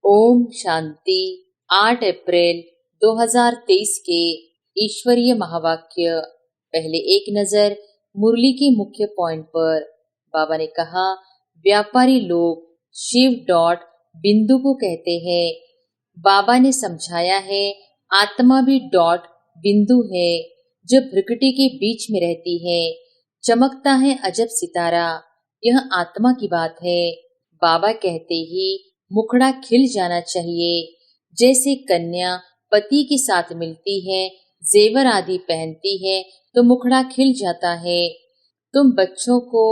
ओम शांति। 8 अप्रैल 2023 के ईश्वरीय महावाक्य। पहले एक नजर मुरली के मुख्य पॉइंट पर। बाबा ने कहा, व्यापारी लोग शिव डॉट बिंदु को कहते हैं। बाबा ने समझाया है, आत्मा भी डॉट बिंदु है जो भ्रुकुटी के बीच में रहती है। चमकता है अजब सितारा, यह आत्मा की बात है। बाबा कहते ही मुखड़ा खिल जाना चाहिए। जैसे कन्या पति के साथ मिलती है, जेवर आदि पहनती है तो मुखड़ा खिल जाता है। तुम बच्चों को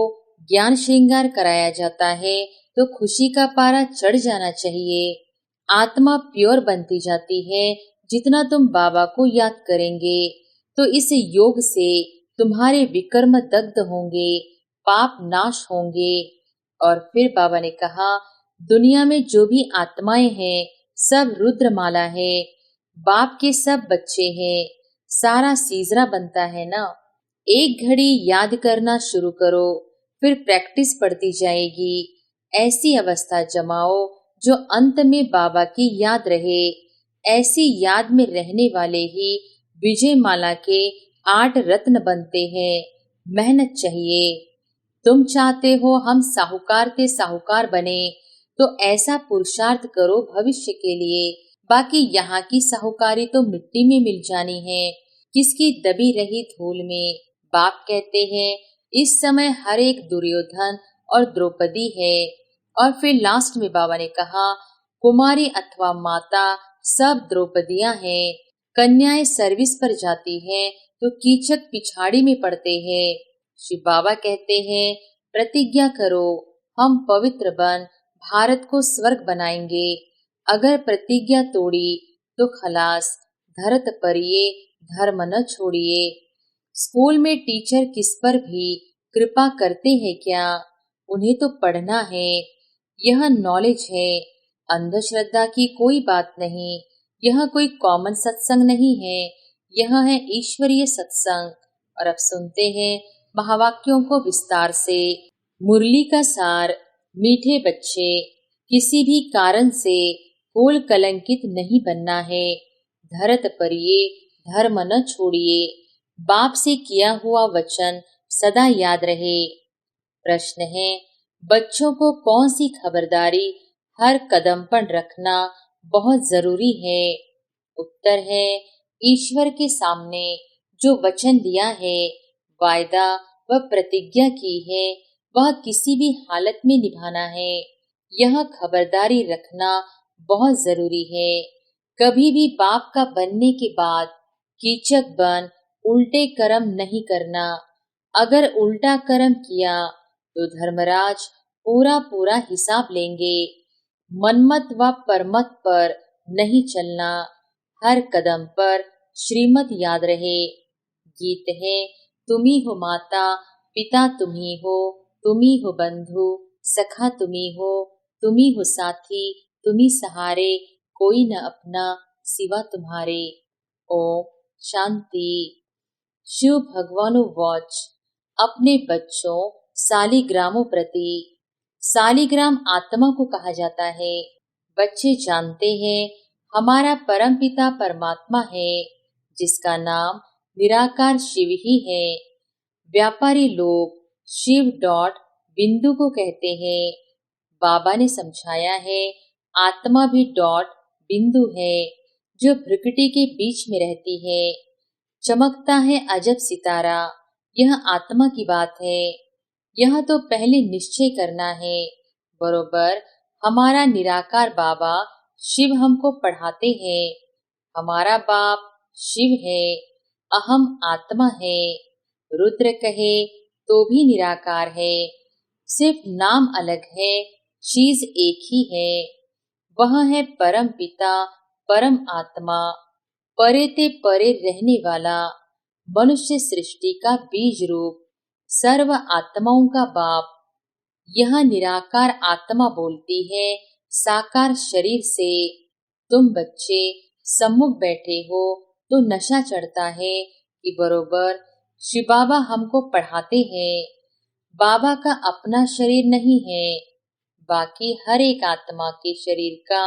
ज्ञान श्रृंगार कराया जाता है तो खुशी का पारा चढ़ जाना चाहिए। आत्मा प्योर बनती जाती है जितना तुम बाबा को याद करेंगे, तो इस योग से तुम्हारे विकर्म दग्ध होंगे, पाप नाश होंगे। और फिर बाबा ने कहा, दुनिया में जो भी आत्माएं हैं सब रुद्रमाला है। बाप के सब बच्चे हैं, सारा सीजरा बनता है ना। एक घड़ी याद करना शुरू करो, फिर प्रैक्टिस बढ़ती जाएगी। ऐसी अवस्था जमाओ जो अंत में बाबा की याद रहे। ऐसी याद में रहने वाले ही विजय माला के 8 रत्न बनते हैं। मेहनत चाहिए। तुम चाहते हो हम साहूकार के साहूकार बने, तो ऐसा पुरुषार्थ करो भविष्य के लिए। बाकी यहाँ की साहूकारी तो मिट्टी में मिल जानी है, किसकी दबी रही धूल में। बाप कहते हैं, इस समय हर एक दुर्योधन और द्रौपदी है। और फिर लास्ट में बाबा ने कहा, कुमारी अथवा माता सब द्रौपदियां हैं। कन्याएं सर्विस पर जाती हैं तो कीचक पिछाड़ी में पड़ते हैं। शिव बाबा कहते हैं, प्रतिज्ञा करो, हम पवित्र बन भारत को स्वर्ग बनाएंगे। अगर प्रतिज्ञा तोड़ी तो खलास, धरत पर ये धर्म न छोड़िए। स्कूल में टीचर किस पर भी कृपा करते हैं क्या? उन्हें तो पढ़ना है। यह नॉलेज है, अंधश्रद्धा की कोई बात नहीं। यह कोई कॉमन सत्संग नहीं है, यह है ईश्वरीय सत्संग। और अब सुनते हैं महावाक्यों को विस्तार से। मुरली का सार। मीठे बच्चे, किसी भी कारण से कोल कलंकित नहीं बनना है। धरत पर ये धर्म न छोड़िए। बाप से किया हुआ वचन सदा याद रहे। प्रश्न है, बच्चों को कौन सी खबरदारी हर कदम पर रखना बहुत जरूरी है? उत्तर है, ईश्वर के सामने जो वचन दिया है, वायदा व प्रतिज्ञा की है, वह किसी भी हालत में निभाना है। यह खबरदारी रखना बहुत जरूरी है। कभी भी बाप का बनने के बाद कीचक बन उल्टे कर्म नहीं करना। अगर उल्टा कर्म किया तो धर्मराज पूरा पूरा हिसाब लेंगे। मनमत व परमत पर नहीं चलना। हर कदम पर श्रीमत याद रहे। गीत है, तुम्ही हो माता पिता, तुम्ही हो, तुम्ही हो बंधु सखा, तुम्ही हो, तुम्ही हो साथी, तुम्ही सहारे, कोई न अपना सिवा तुम्हारे। ओम शांति। शिव भगवानु वॉच। अपने बच्चों सालिग्रामों प्रति। सालिग्राम आत्मा को कहा जाता है। बच्चे जानते हैं हमारा परम पिता परमात्मा है, जिसका नाम निराकार शिव ही है। व्यापारी लोग शिव डॉट बिंदु को कहते हैं। बाबा ने समझाया है, आत्मा भी डॉट बिंदु है जो भ्रुकुटी के बीच में रहती है। चमकता है अजब सितारा, यह आत्मा की बात है। यह तो पहले निश्चय करना है। बरोबर हमारा निराकार बाबा शिव हमको पढ़ाते हैं। हमारा बाप शिव है, अहम आत्मा है। रुद्र कहे तो भी निराकार है, सिर्फ नाम अलग है, चीज एक ही है। वह है परम पिता परम आत्मा, परे ते परे रहने वाला, मनुष्य सृष्टि का बीज रूप, सर्व आत्माओं का बाप। यह निराकार आत्मा बोलती है साकार शरीर से। तुम बच्चे सम्मुख बैठे हो तो नशा चढ़ता है कि बरोबर शिव बाबा हमको पढ़ाते हैं। बाबा का अपना शरीर नहीं है, बाकी हर एक आत्मा के शरीर का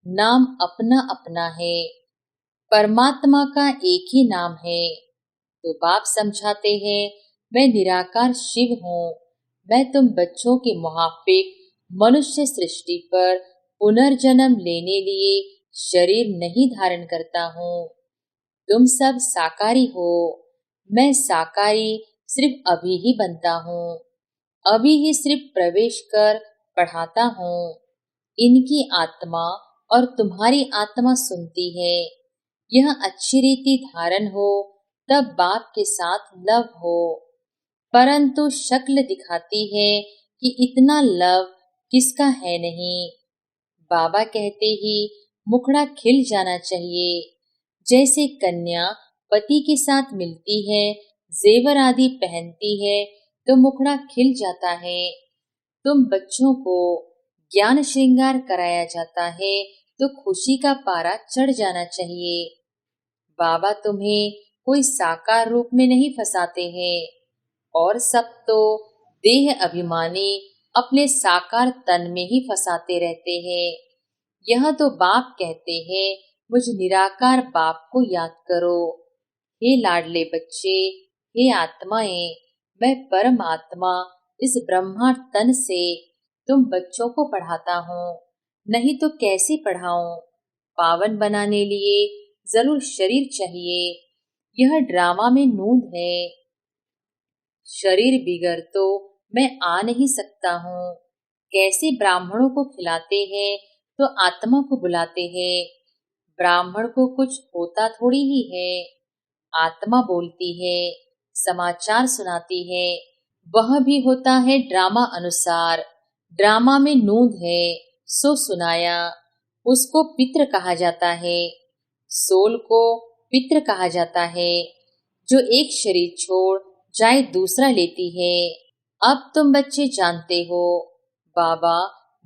नाम अपना अपना है, परमात्मा का एक ही नाम है। तो बाप समझाते हैं, मैं निराकार शिव हूँ। मैं तुम बच्चों के मुआफिक मनुष्य सृष्टि पर पुनर्जन्म लेने लिए शरीर नहीं धारण करता हूँ। तुम सब साकारी हो, मैं साकारी सिर्फ अभी ही बनता हूँ, अभी ही सिर्फ प्रवेश कर पढ़ाता हूँ। इनकी आत्मा और तुम्हारी आत्मा सुनती है। यह अच्छी रीति धारण हो तब बाप के साथ लव हो, परंतु शक्ल दिखाती है कि इतना लव किसका है नहीं। बाबा कहते ही मुखड़ा खिल जाना चाहिए। जैसे कन्या पति के साथ मिलती है, जेवर आदि पहनती है तो मुखड़ा खिल जाता है। तुम बच्चों को ज्ञान श्रृंगार कराया जाता है तो खुशी का पारा चढ़ जाना चाहिए। बाबा तुम्हें कोई साकार रूप में नहीं फंसाते हैं, और सब तो देह अभिमानी अपने साकार तन में ही फंसाते रहते हैं। यह तो बाप कहते हैं, मुझ निराकार बाप को याद करो। हे लाडले बच्चे, हे आत्माएं, मैं परमात्मा इस ब्रह्मांड तन से तुम बच्चों को पढ़ाता हूँ, नहीं तो कैसे पढ़ाऊं। पावन बनाने लिए जरूर शरीर चाहिए। यह ड्रामा में नूंद है। शरीर बिगर तो मैं आ नहीं सकता हूँ। कैसे ब्राह्मणों को खिलाते हैं तो आत्मा को बुलाते हैं। ब्राह्मण को कुछ होता थोड़ी ही है। आत्मा बोलती है, समाचार सुनाती है, वह भी होता है ड्रामा अनुसार। ड्रामा में नूंद है, सो सुनाया। उसको पितृ कहा जाता है, सोल को पितृ कहा जाता है। जो एक शरीर छोड़ जाए दूसरा लेती है। अब तुम बच्चे जानते हो, बाबा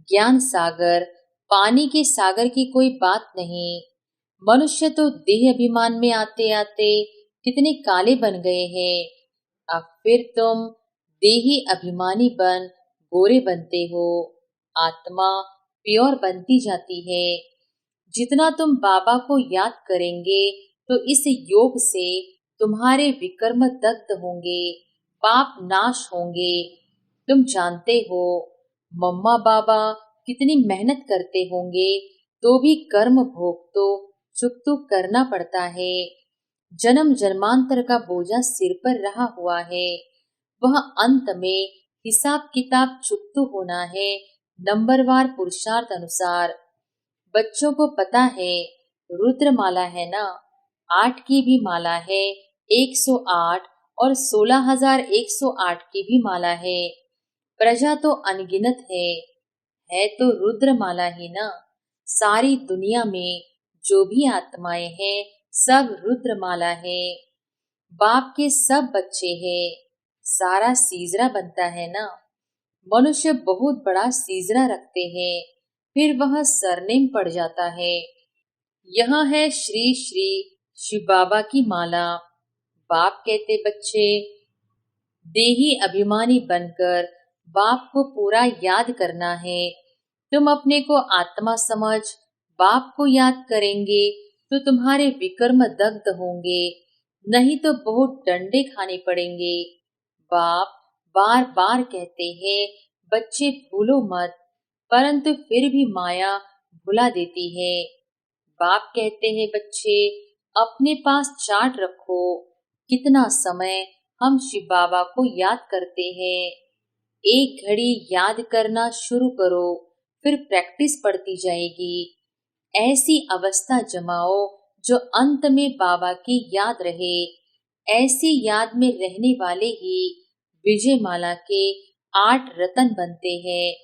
ज्ञान सागर, पानी के सागर की कोई बात नहीं। मनुष्य तो देह अभिमान में आते आते कितने काले बन गए हैं। अब फिर तुम देही अभिमानी बन गोरे बनते हो। आत्मा प्योर बनती जाती है। जितना तुम बाबा को याद करेंगे तो इस योग से तुम्हारे विकर्म दग्ध होंगे, पाप नाश होंगे। तुम जानते हो, मम्मा बाबा कितनी मेहनत करते होंगे तो भी कर्म भोग तो चुक करना पड़ता है। जन्म जन्मांतर का बोझा सिर पर रहा हुआ है। वह अंत में हिसाब किताब चुकतू होना है, नंबरवार पुरुषार्थ अनुसार। बच्चों को पता है, रुद्र माला है ना, 8 की भी माला है, 108 और 16,108 की भी माला है। प्रजा तो अनगिनत है तो रुद्र माला ही ना। सारी दुनिया में जो भी आत्माएं हैं सब रुद्र माला है। बाप के सब बच्चे हैं, सारा सीजरा बनता है ना। मनुष्य बहुत बड़ा सीजरा रखते हैं, फिर वह सरनेम पड़ जाता है। यह है श्री श्री शिव बाबा की माला। बाप कहते, बच्चे देही अभिमानी बनकर बाप को पूरा याद करना है। तुम अपने को आत्मा समझ बाप को याद करेंगे तो तुम्हारे विकर्म दग्ध होंगे, नहीं तो बहुत डंडे खाने पड़ेंगे। बाप बार बार कहते हैं, बच्चे भूलो मत, परंतु फिर भी माया भुला देती है। बाप कहते हैं, बच्चे अपने पास चार्ट रखो, कितना समय हम शिव बाबा को याद करते हैं। एक घड़ी याद करना शुरू करो, फिर प्रैक्टिस बढ़ती जाएगी। ऐसी अवस्था जमाओ जो अंत में बाबा की याद रहे। ऐसी याद में रहने वाले ही विजय माला के 8 रतन बनते हैं।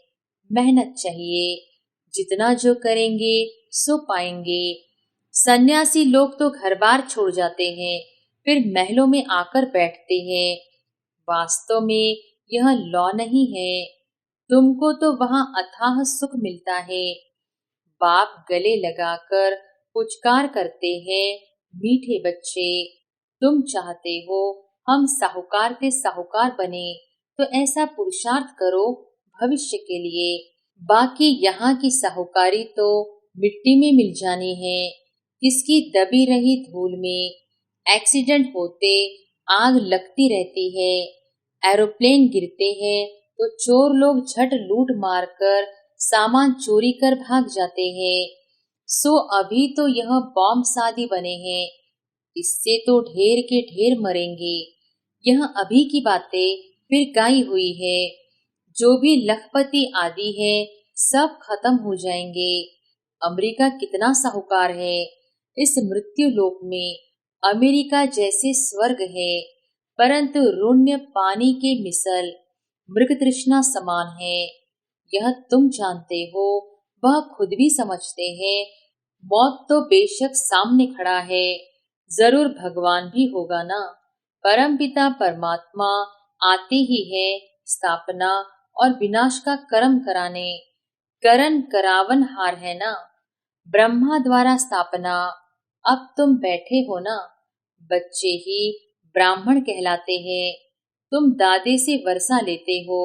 मेहनत चाहिए, जितना जो करेंगे सो पाएंगे। सन्यासी लोग तो घर बार छोड़ जाते हैं, फिर महलों में आकर बैठते हैं। वास्तव में यह लौ नहीं है। तुमको तो वहाँ अथाह सुख मिलता है। बाप गले लगाकर पुचकार करते हैं, मीठे बच्चे, तुम चाहते हो हम साहूकार के साहूकार बने तो ऐसा पुरुषार्थ करो भविष्य के लिए। बाकी यहाँ की साहूकारी तो मिट्टी में मिल जाने हैं, किसकी दबी रही धूल में एक्सीडेंट होते आग लगती रहती है, एरोप्लेन गिरते हैं तो चोर लोग झट लूट मार कर सामान चोरी कर भाग जाते हैं। सो अभी तो यह बॉम्ब शादी बने हैं, इससे तो ढेर के ढेर मरेंगे। यह अभी की बातें फिर गाई हुई है। जो भी लखपति आदि है सब खत्म हो जाएंगे। अमेरिका कितना साहूकार है। इस मृत्यु लोक में अमेरिका जैसे स्वर्ग है, परंतु रुण्य पानी के मिसल मृग तृष्णा समान है। यह तुम जानते हो, वह खुद भी समझते हैं। मौत तो बेशक सामने खड़ा है, जरूर भगवान भी होगा ना। परमपिता परमात्मा आते ही है स्थापना और विनाश का कर्म कराने। करण करावन हार है ना, ब्रह्मा द्वारा स्थापना। अब तुम बैठे हो ना, बच्चे ही ब्राह्मण कहलाते हैं। तुम दादे से वर्षा लेते हो।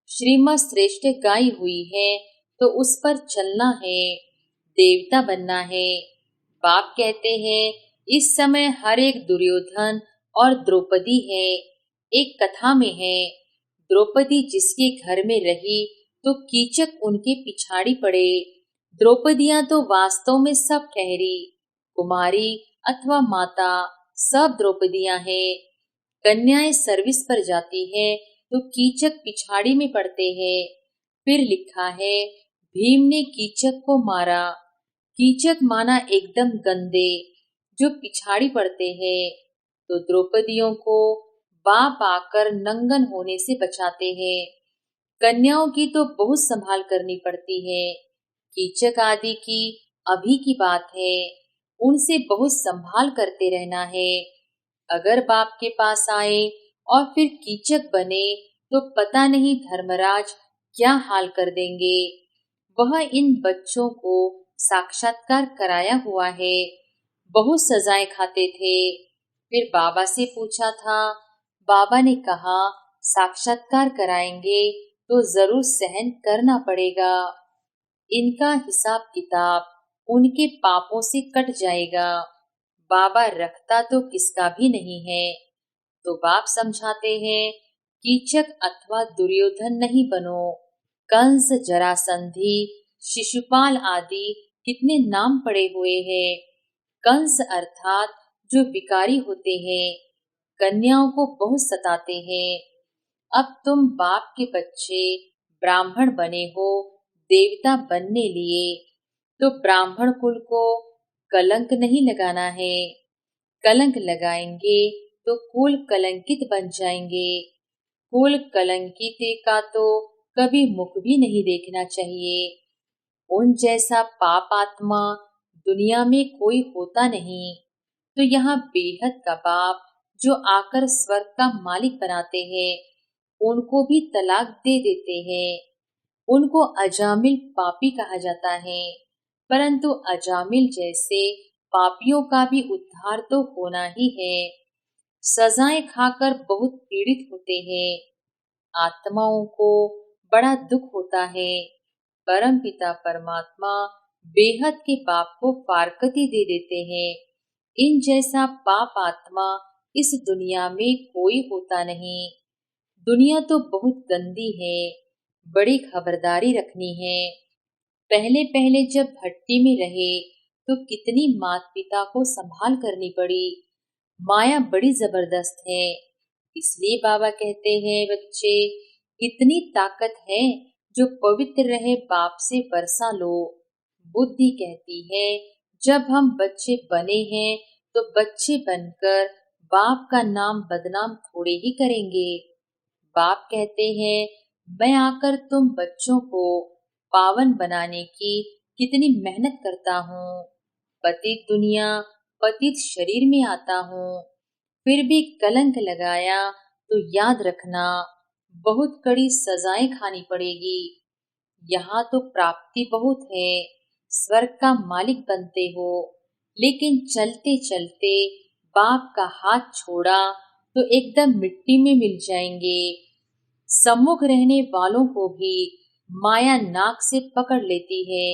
श्रीमत श्रेष्ठ गाई हुई है तो उस पर चलना है, देवता बनना है। बाप कहते हैं इस समय हर एक दुर्योधन और द्रौपदी है। एक कथा में है, द्रौपदी जिसके घर में रही तो कीचक उनके पिछाड़ी पड़े। द्रौपदियां तो वास्तव में सब ठहरी, कुमारी अथवा माता सब द्रौपदियां हैं। कन्याएं सर्विस पर जाती है तो कीचक पिछाड़ी में पड़ते हैं। फिर लिखा है भीम ने कीचक को मारा। कीचक माना एकदम गंदे जो पिछाड़ी पड़ते हैं। तो द्रौपदियों को बाप आकर नंगन होने से बचाते हैं। कन्याओं की तो बहुत संभाल करनी पड़ती है। कीचक आदि की अभी की बात है, उनसे बहुत संभाल करते रहना है। अगर बाप के पास आए और फिर कीचक बने तो पता नहीं धर्मराज क्या हाल कर देंगे। वह इन बच्चों को साक्षात्कार कराया हुआ है, बहुत सजाएं खाते थे। फिर बाबा से पूछा था, बाबा ने कहा साक्षात्कार कराएंगे तो जरूर सहन करना पड़ेगा। इनका हिसाब किताब उनके पापों से कट जाएगा। बाबा रखता तो किसका भी नहीं है। तो बाप समझाते हैं कीचक अथवा दुर्योधन नहीं बनो। कंस, जरासंधि, शिशुपाल आदि कितने नाम पड़े हुए हैं। कंस अर्थात जो विकारी होते हैं, कन्याओं को बहुत सताते हैं। अब तुम बाप के बच्चे ब्राह्मण बने हो देवता बनने लिए, तो ब्राह्मण कुल को कलंक नहीं लगाना है। कलंक लगाएंगे तो कुल कलंकित बन जाएंगे। कुल कलंकित का तो कभी मुख भी नहीं देखना चाहिए। उन जैसा पाप आत्मा दुनिया में कोई होता नहीं। तो यहाँ बेहद का बाप जो आकर स्वर्ग का मालिक बनाते हैं, उनको भी तलाक दे देते हैं। उनको अजामिल पापी कहा जाता है, परंतु अजामिल जैसे पापियों का भी उद्धार तो होना ही है। सजाएं खाकर बहुत पीड़ित होते हैं। आत्माओं को बड़ा दुख होता है। परम पिता परमात्मा बेहद के पाप को फारकती दे देते हैं। इन जैसा पाप आत्मा इस दुनिया में कोई होता नहीं। दुनिया तो बहुत गंदी है, बड़ी खबरदारी रखनी है। पहले पहले जब भट्टी में रहे तो कितनी माता पिता को संभाल करनी पड़ी। माया बड़ी जबरदस्त है। इसलिए बाबा कहते हैं बच्चे, इतनी ताकत है जो पवित्र रहे बाप से वर्षा लो। बुद्धि कहती है जब हम बच्चे बने हैं तो बच्चे बनकर बाप का नाम बदनाम थोड़े ही करेंगे। बाप कहते हैं मैं आकर तुम बच्चों को पावन बनाने की कितनी मेहनत करता हूँ। पतित दुनिया पतित शरीर में आता हूँ, फिर भी कलंक लगाया तो याद रखना बहुत कड़ी सजाएं खानी पड़ेगी। यहाँ तो प्राप्ति बहुत है, स्वर्ग का मालिक बनते हो, लेकिन चलते चलते बाप का हाथ छोड़ा तो एकदम मिट्टी में मिल जाएंगे। सम्मुख रहने वालों को भी माया नाक से पकड़ लेती है।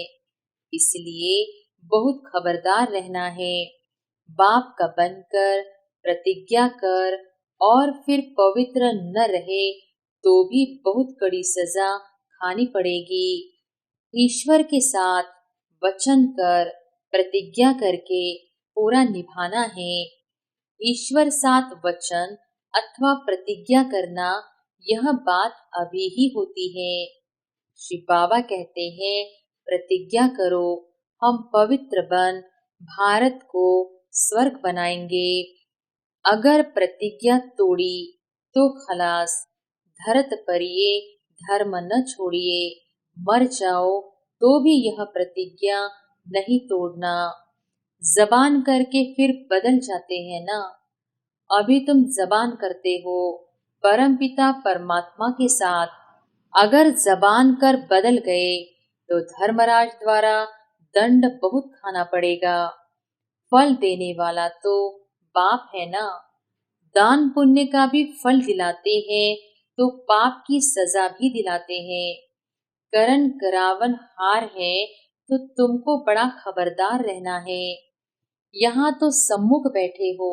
इसलिए बहुत खबरदार रहना है। बाप का बनकर प्रतिज्ञा कर और फिर पवित्र न रहे तो भी बहुत कड़ी सजा खानी पड़ेगी। ईश्वर के साथ वचन कर प्रतिज्ञा करके पूरा निभाना है। ईश्वर साथ वचन अथवा प्रतिज्ञा करना, यह बात अभी ही होती है। श्री बाबा कहते हैं, प्रतिज्ञा करो, हम पवित्र बन भारत को स्वर्ग बनाएंगे। अगर प्रतिज्ञा तोड़ी तो खलास, धरत परिये धर्म न छोड़िए। मर जाओ तो भी यह प्रतिज्ञा नहीं तोड़ना। जबान करके फिर बदल जाते हैं ना। अभी तुम जबान करते हो परमपिता परमात्मा के साथ, अगर जबान कर बदल गए तो धर्मराज द्वारा दंड बहुत खाना पड़ेगा। फल देने वाला तो बाप है ना। दान पुण्य का भी फल दिलाते हैं तो पाप की सजा भी दिलाते हैं। करण करावन हार है तो तुमको बड़ा खबरदार रहना है। यहाँ तो सम्मुख बैठे हो,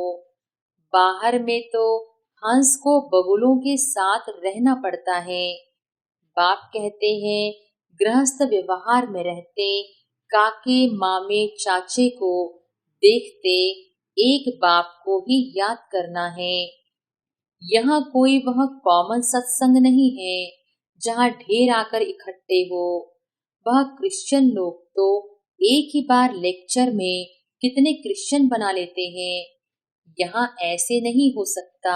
बाहर में तो हंस को बगुलों के साथ रहना पड़ता है। बाप कहते हैं, गृहस्थ व्यवहार में रहते काके मामे चाचे को देखते एक बाप को ही याद करना है। यहाँ कोई वह कॉमन सत्संग नहीं है जहाँ ढेर आकर इकट्ठे हो। वह क्रिश्चियन लोग तो एक ही बार लेक्चर में कितने क्रिश्चियन बना लेते हैं। यहाँ ऐसे नहीं हो सकता।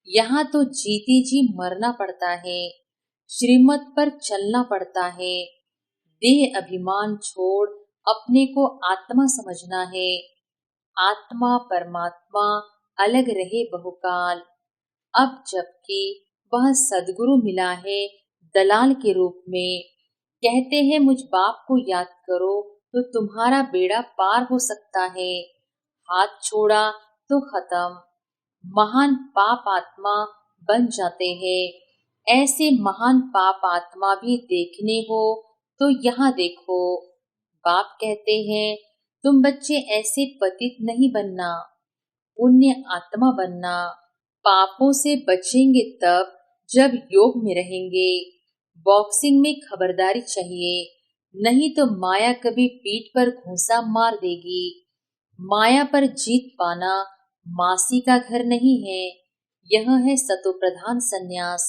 यहाँ तो जीते जी मरना पड़ता है, श्रीमत पर चलना पड़ता है। देह अभिमान छोड़ अपने को आत्मा समझना है। आत्मा परमात्मा अलग रहे बहुकाल। अब जबकि वह सदगुरु मिला है दलाल के रूप में, कहते हैं मुझ बाप को याद करो तो तुम्हारा बेड़ा पार हो सकता है। हाथ छोड़ा तो खत्म, महान पाप आत्मा बन जाते हैं। ऐसे महान पाप आत्मा भी देखने हो तो यहाँ देखो। बाप कहते हैं, तुम बच्चे ऐसे पतित नहीं बनना, पुण्य आत्मा बनना। पापों से बचेंगे तब जब योग में रहेंगे। बॉक्सिंग में खबरदारी चाहिए, नहीं तो माया कभी पीठ पर घूंसा मार देगी। माया पर जीत पाना मासी का घर नहीं है, यह है सतो प्रधान संन्यास।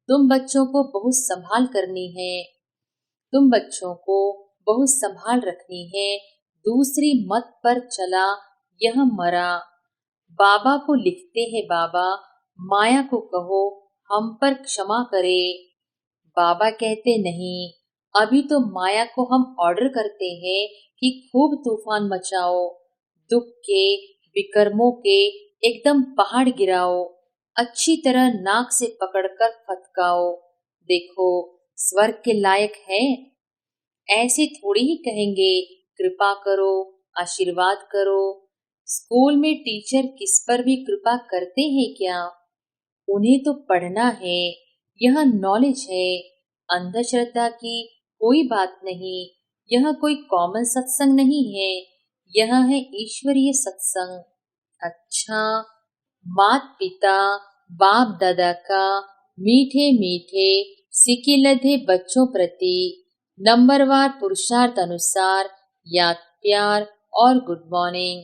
तुम बच्चों को बहुत संभाल करनी है, तुम बच्चों को बहुत संभाल रखनी है। दूसरी मत पर चला यह मरा। बाबा को लिखते हैं, बाबा माया को कहो हम पर क्षमा करे। बाबा कहते नहीं, अभी तो माया को हम ऑर्डर करते हैं कि खूब तूफान मचाओ, दुख के विकर्मों के एकदम पहाड़ गिराओ, अच्छी तरह नाक से पकड़कर फटकाओ। देखो स्वर्ग के लायक है। ऐसे थोड़ी ही कहेंगे कृपा करो, आशीर्वाद करो। स्कूल में टीचर किस पर भी कृपा करते हैं क्या? उन्हें तो पढ़ना है, यह नॉलेज है। अंधश्रद्धा की कोई बात नहीं। यह कोई कॉमन सत्संग नहीं है, यह है ईश्वरीय सत्संग। अच्छा, मात पिता बाप दादा का मीठे मीठे सिकिलधे बच्चों प्रति नंबरवार पुरुषार्थ अनुसार याद प्यार और गुड मॉर्निंग।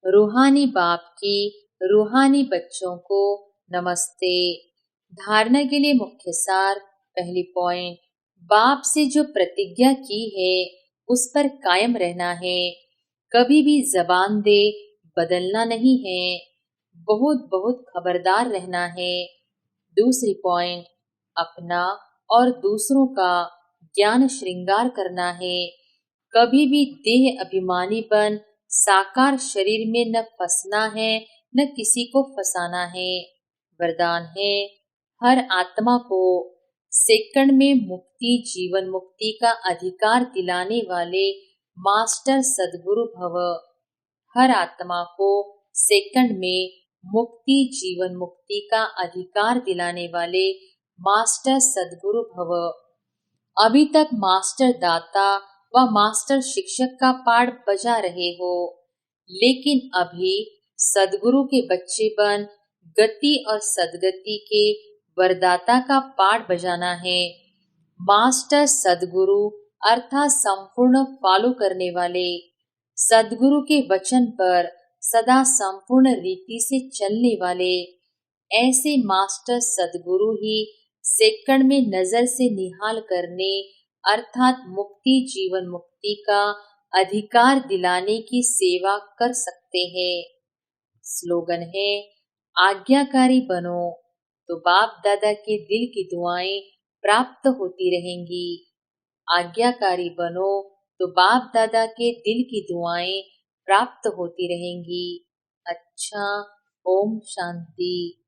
रूहानी बाप की रूहानी बच्चों को नमस्ते। धारणा के लिए मुख्य सार। पहली पॉइंट, बाप से जो प्रतिज्ञा की है उस पर कायम रहना है। कभी भी जबान दे बदलना नहीं है। बहुत बहुत खबरदार रहना है। दूसरी पॉइंट, अपना और दूसरों का ज्ञान श्रृंगार करना है। कभी भी देह अभिमानी बन साकार शरीर में न फंसना है, न किसी को फंसाना है। वरदान है, हर आत्मा को सेकंड में मुक्ति जीवन मुक्ति का अधिकार दिलाने वाले मास्टर सद्गुरु भव। हर आत्मा को सेकंड में मुक्ति जीवन मुक्ति का अधिकार दिलाने वाले मास्टर सद्गुरु भव। अभी तक मास्टर दाता व मास्टर शिक्षक का पाठ बजा रहे हो, लेकिन अभी सदगुरु के बच्चे बन गति और सदगति के वरदाता का पाठ बजाना है। मास्टर सदगुरु अर्थात संपूर्ण फॉलो करने वाले, सदगुरु के वचन पर सदा संपूर्ण रीति से चलने वाले, ऐसे मास्टर सदगुरु ही सेकंड में नजर से निहाल करने अर्थात मुक्ति जीवन मुक्ति का अधिकार दिलाने की सेवा कर सकते हैं। स्लोगन है, आज्ञाकारी बनो तो बाप दादा के दिल की दुआएं प्राप्त होती रहेंगी। आज्ञाकारी बनो तो बाप दादा के दिल की दुआएं प्राप्त होती रहेंगी। अच्छा, ओम शांति।